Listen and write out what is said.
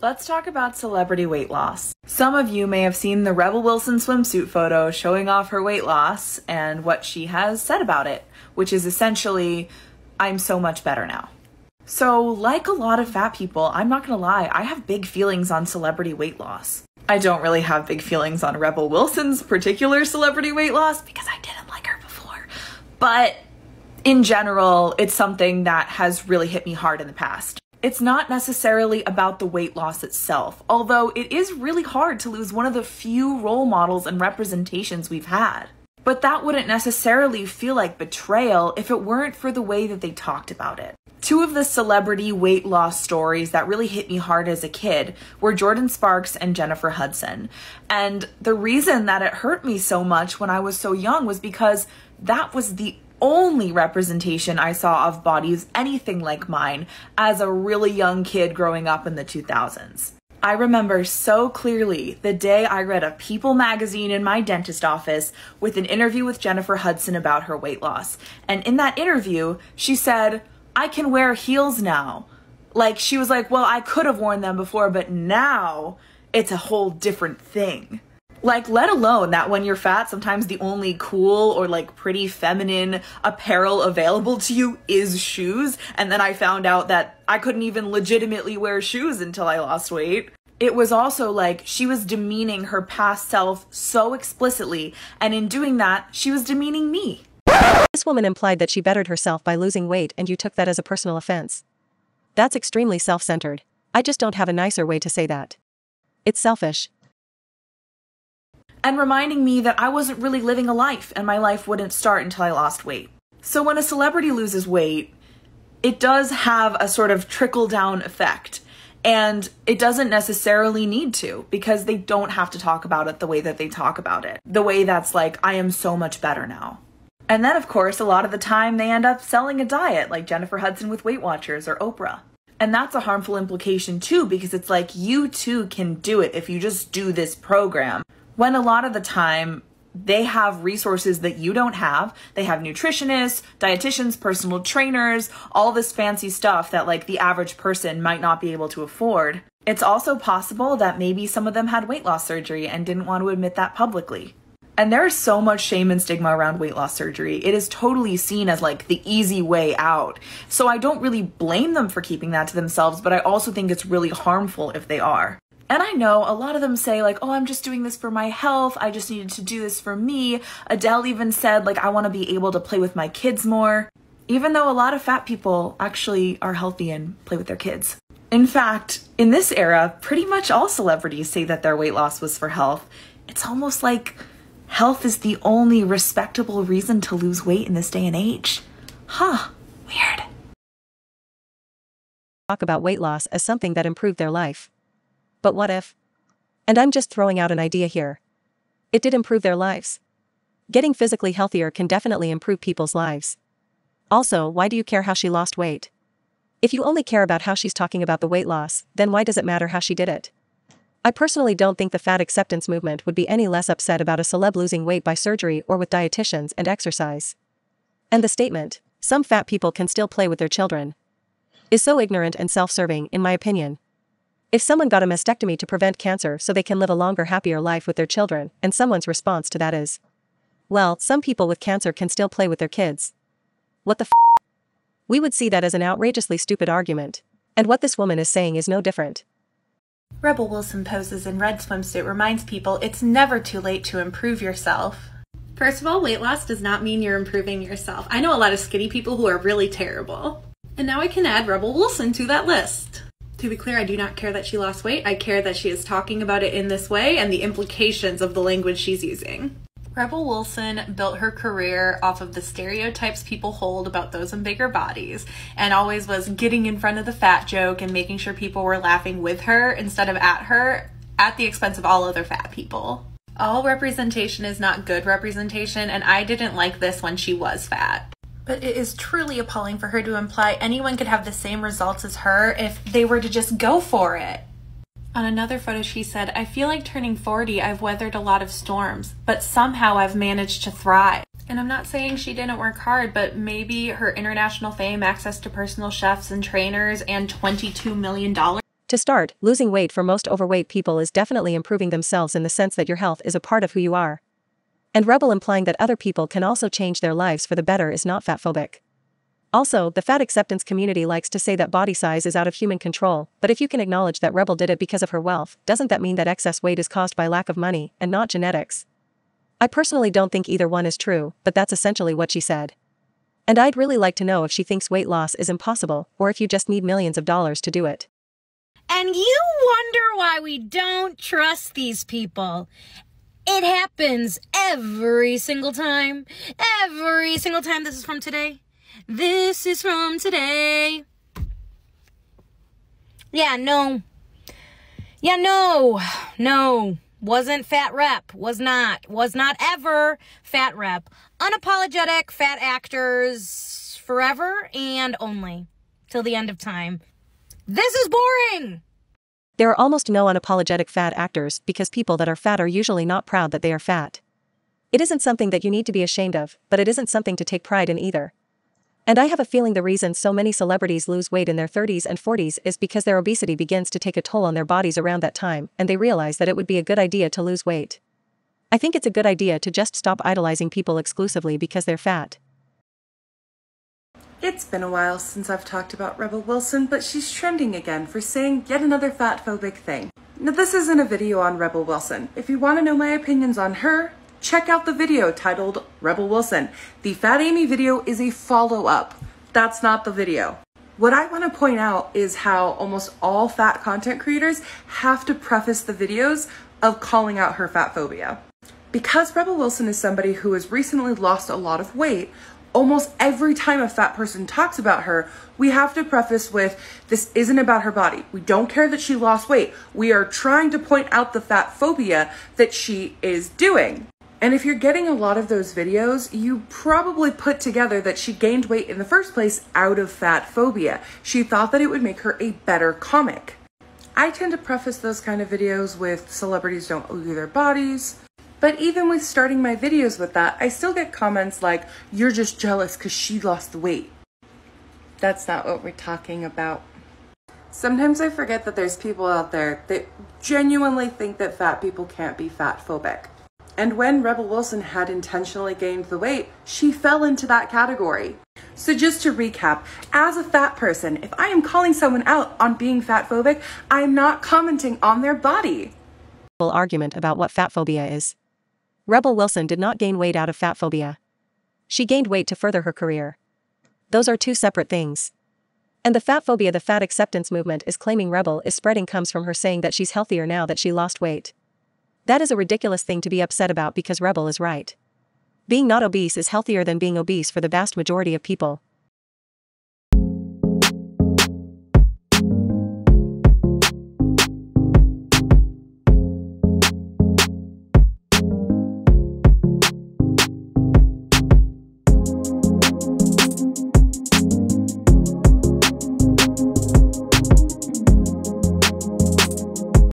Let's talk about celebrity weight loss. Some of you may have seen the Rebel Wilson swimsuit photo showing off her weight loss and what she has said about it, which is essentially, I'm so much better now. So like a lot of fat people, I'm not gonna lie, I have big feelings on celebrity weight loss. I don't really have big feelings on Rebel Wilson's particular celebrity weight loss because I didn't like her before. But in general, it's something that has really hit me hard in the past. It's not necessarily about the weight loss itself, although it is really hard to lose one of the few role models and representations we've had. But that wouldn't necessarily feel like betrayal if it weren't for the way that they talked about it. Two of the celebrity weight loss stories that really hit me hard as a kid were Jordan Sparks and Jennifer Hudson. And the reason that it hurt me so much when I was so young was because that was the only representation I saw of bodies anything like mine as a really young kid growing up in the 2000s. I remember so clearly the day I read a People magazine in my dentist office with an interview with Jennifer Hudson about her weight loss. And in that interview, she said, I can wear heels now. Like, she was like, well, I could have worn them before, but now it's a whole different thing. Like, let alone that when you're fat, sometimes the only cool or like pretty feminine apparel available to you is shoes. And then I found out that I couldn't even legitimately wear shoes until I lost weight. It was also like she was demeaning her past self so explicitly. And in doing that, she was demeaning me. This woman implied that she bettered herself by losing weight and you took that as a personal offense. That's extremely self-centered. I just don't have a nicer way to say that. It's selfish. And reminding me that I wasn't really living a life and my life wouldn't start until I lost weight. So when a celebrity loses weight, it does have a sort of trickle-down effect. And it doesn't necessarily need to, because they don't have to talk about it the way that they talk about it. The way that's like, I am so much better now. And then, of course, a lot of the time they end up selling a diet like Jennifer Hudson with Weight Watchers or Oprah. And that's a harmful implication too, because it's like, you too can do it if you just do this program. When a lot of the time they have resources that you don't have. They have nutritionists, dietitians, personal trainers, all this fancy stuff that like the average person might not be able to afford. It's also possible that maybe some of them had weight loss surgery and didn't want to admit that publicly. And there is so much shame and stigma around weight loss surgery. It is totally seen as like the easy way out. So I don't really blame them for keeping that to themselves, but I also think it's really harmful if they are. And I know a lot of them say like, oh, I'm just doing this for my health. I just needed to do this for me. Adele even said like, I want to be able to play with my kids more. Even though a lot of fat people actually are healthy and play with their kids. In fact, in this era, pretty much all celebrities say that their weight loss was for health. It's almost like health is the only respectable reason to lose weight in this day and age. Huh, weird. Talk about weight loss as something that improved their life. But what if? And I'm just throwing out an idea here. It did improve their lives. Getting physically healthier can definitely improve people's lives. Also, why do you care how she lost weight? If you only care about how she's talking about the weight loss, then why does it matter how she did it? I personally don't think the fat acceptance movement would be any less upset about a celeb losing weight by surgery or with dietitians and exercise. And the statement, some fat people can still play with their children, is so ignorant and self-serving, in my opinion. If someone got a mastectomy to prevent cancer so they can live a longer, happier life with their children, and someone's response to that is, well, some people with cancer can still play with their kids. What the f***? We would see that as an outrageously stupid argument. And what this woman is saying is no different. Rebel Wilson poses in red swimsuit reminds people it's never too late to improve yourself. First of all, weight loss does not mean you're improving yourself. I know a lot of skinny people who are really terrible. And now I can add Rebel Wilson to that list. To be clear, I do not care that she lost weight. I care that she is talking about it in this way and the implications of the language she's using. Rebel Wilson built her career off of the stereotypes people hold about those in bigger bodies and always was getting in front of the fat joke and making sure people were laughing with her instead of at her at the expense of all other fat people. All representation is not good representation, and I didn't like this when she was fat. But it is truly appalling for her to imply anyone could have the same results as her if they were to just go for it. On another photo, she said, I feel like turning 40, I've weathered a lot of storms, but somehow I've managed to thrive. And I'm not saying she didn't work hard, but maybe her international fame, access to personal chefs and trainers, and $22 million. To start, losing weight for most overweight people is definitely improving themselves in the sense that your health is a part of who you are. And Rebel implying that other people can also change their lives for the better is not fatphobic. Also, the fat acceptance community likes to say that body size is out of human control, but if you can acknowledge that Rebel did it because of her wealth, doesn't that mean that excess weight is caused by lack of money and not genetics? I personally don't think either one is true, but that's essentially what she said. And I'd really like to know if she thinks weight loss is impossible, or if you just need millions of dollars to do it. And you wonder why we don't trust these people. It happens every single time. Every single time. This is from today. This is from today. Yeah, no. Wasn't fat rep. Was not ever fat rep. Unapologetic fat actors forever and only. Till the end of time. This is boring! There are almost no unapologetic fat actors because people that are fat are usually not proud that they are fat. It isn't something that you need to be ashamed of, but it isn't something to take pride in either. And I have a feeling the reason so many celebrities lose weight in their 30s and 40s is because their obesity begins to take a toll on their bodies around that time, and they realize that it would be a good idea to lose weight. I think it's a good idea to just stop idolizing people exclusively because they're fat. It's been a while since I've talked about Rebel Wilson, but she's trending again for saying yet another fatphobic thing. Now, this isn't a video on Rebel Wilson. If you want to know my opinions on her, check out the video titled Rebel Wilson. The Fat Amy video is a follow-up. That's not the video. What I want to point out is how almost all fat content creators have to preface the videos of calling out her fat phobia. Because Rebel Wilson is somebody who has recently lost a lot of weight, almost every time a fat person talks about her, we have to preface with, this isn't about her body. We don't care that she lost weight. We are trying to point out the fat phobia that she is doing. And if you're getting a lot of those videos, you probably put together that she gained weight in the first place out of fat phobia. She thought that it would make her a better comic. I tend to preface those kind of videos with celebrities don't owe their bodies. But even with starting my videos with that, I still get comments like, you're just jealous because she lost the weight. That's not what we're talking about. Sometimes I forget that there's people out there that genuinely think that fat people can't be fat phobic. And when Rebel Wilson had intentionally gained the weight, she fell into that category. So just to recap, as a fat person, if I am calling someone out on being fat phobic, I am not commenting on their body. Argument about what fat phobia is. Rebel Wilson did not gain weight out of fat phobia. She gained weight to further her career. Those are two separate things. And the fat phobia the fat acceptance movement is claiming Rebel is spreading comes from her saying that she's healthier now that she lost weight. That is a ridiculous thing to be upset about because Rebel is right. Being not obese is healthier than being obese for the vast majority of people.